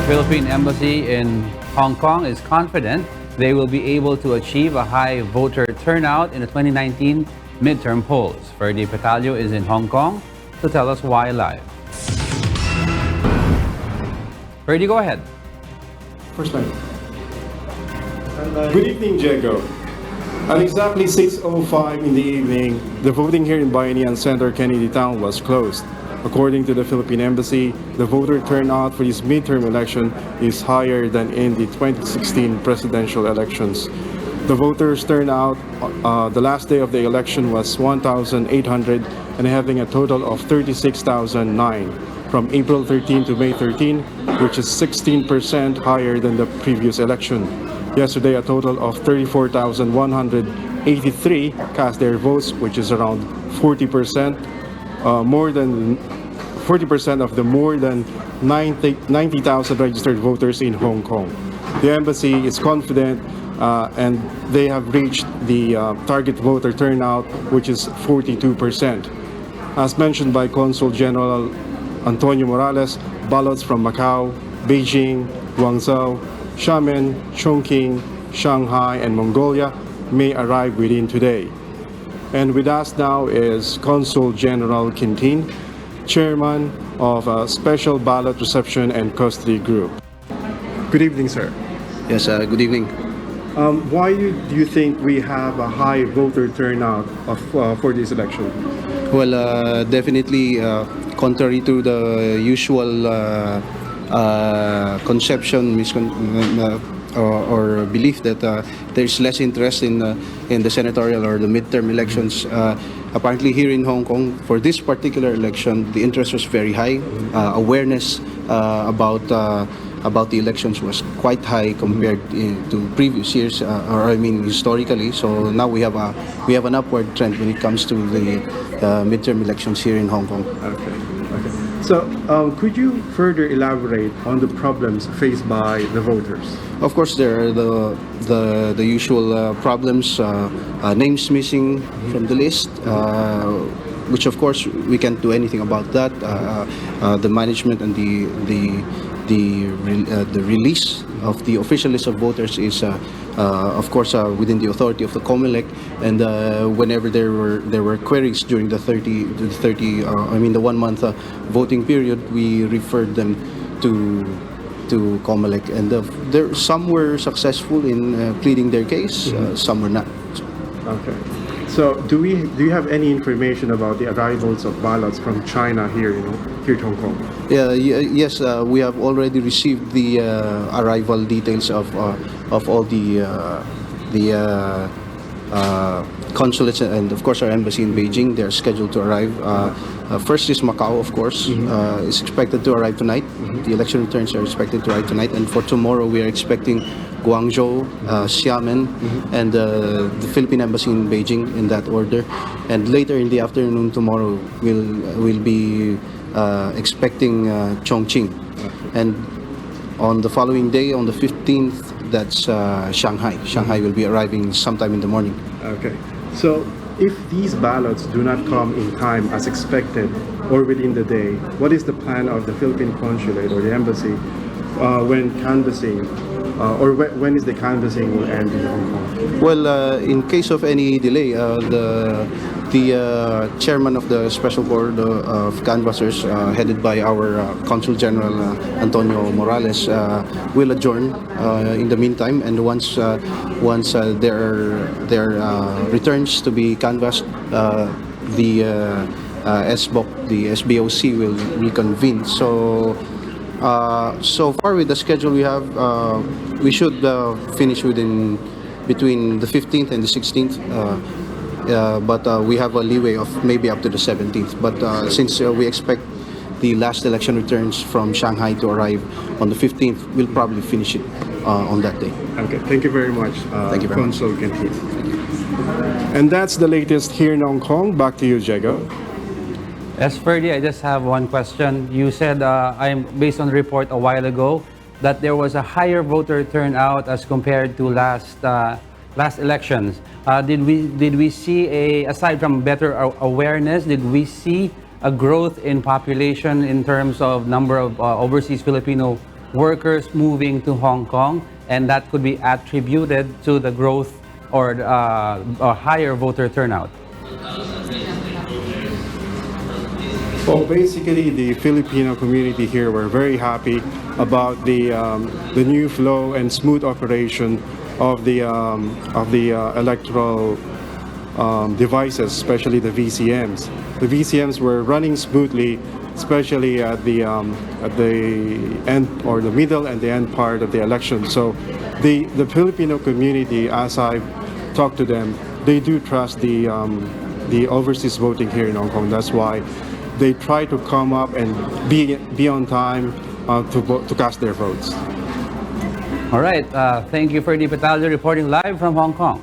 Philippine Embassy in Hong Kong is confident they will be able to achieve a high voter turnout in the 2019 midterm polls. Ferdy Petalio is in Hong Kong to tell us why live. Ferdy, go ahead. First line. Good evening, Jago. At exactly 6:05 in the evening, the voting here in Bayanihan Center, Kennedy Town, was closed. According to the Philippine Embassy, the voter turnout for this midterm election is higher than in the 2016 presidential elections. The voters turnout the last day of the election was 1,800 and having a total of 36,009 from April 13 to May 13, which is 16% higher than the previous election. Yesterday, a total of 34,183 cast their votes, which is around 40%. More than 40% of the more than 90,000 registered voters in Hong Kong. The embassy is confident and they have reached the target voter turnout, which is 42%. As mentioned by Consul General Antonio Morales, ballots from Macau, Beijing, Guangzhou, Xiamen, Chongqing, Shanghai, and Mongolia may arrive within today. And with us now is Consul General Quintin, Chairman of a Special Ballot Reception and Custody Group. Good evening, sir. Yes, good evening. Why do you think we have a high voter turnout for this election? Well, definitely, contrary to the usual conception, or belief that there's less interest in the senatorial or the midterm elections. Apparently here in Hong Kong, for this particular election, the interest was very high. Awareness about the elections was quite high compared to previous years, historically. So now we have an upward trend when it comes to the midterm elections here in Hong Kong. Okay. So, could you further elaborate on the problems faced by the voters? Of course, there are the usual problems, names missing from the list, which of course we can't do anything about that. The management and the release of the official list of voters is, of course, within the authority of the COMELEC. And whenever there were queries during the 1 month voting period, we referred them to COMELEC, and some were successful in pleading their case, some were not. Okay. So, do you have any information about the arrivals of ballots from China here to Hong Kong? Yes, we have already received the arrival details of all the consulates and of course our embassy in Beijing. They're scheduled to arrive. First is Macau, of course, is expected to arrive tonight. The election returns are expected to arrive tonight, and for tomorrow we are expecting Guangzhou, Xiamen, and the Philippine Embassy in Beijing, in that order. And later in the afternoon tomorrow, we'll be expecting Chongqing. And on the following day, on the 15th, that's Shanghai. Shanghai will be arriving sometime in the morning. Okay. So, if these ballots do not come in time as expected or within the day, what is the plan of the Philippine consulate or the embassy when canvassing? When is the canvassing will end in Hong Kong? Well, in case of any delay, the chairman of the special board of canvassers, headed by our Consul General Antonio Morales, will adjourn in the meantime. And once there returns to be canvassed, the SBOC, the SBOC will reconvene. So far with the schedule we have, we should finish between the 15th and the 16th, but we have a leeway of maybe up to the 17th. But since we expect the last election returns from Shanghai to arrive on the 15th, we'll probably finish it on that day. Okay, thank you very much, thank you very Consul Quintin. And that's the latest here in Hong Kong. Back to you, Jago. Yes, Ferdy, I just have one question. You said, based on the report a while ago, that there was a higher voter turnout as compared to last elections. Did we see aside from better awareness, did we see a growth in population in terms of number of overseas Filipino workers moving to Hong Kong, and that could be attributed to the growth or a higher voter turnout? Well, basically, the Filipino community here were very happy about the new flow and smooth operation of the electoral devices, especially the VCMs. The VCMs were running smoothly, especially at the end or the middle and the end part of the election. So, the Filipino community, as I've talked to them, they do trust the overseas voting here in Hong Kong. That's why they try to come up and be on time to cast their votes. All right. Thank you, Ferdy Patalio, reporting live from Hong Kong.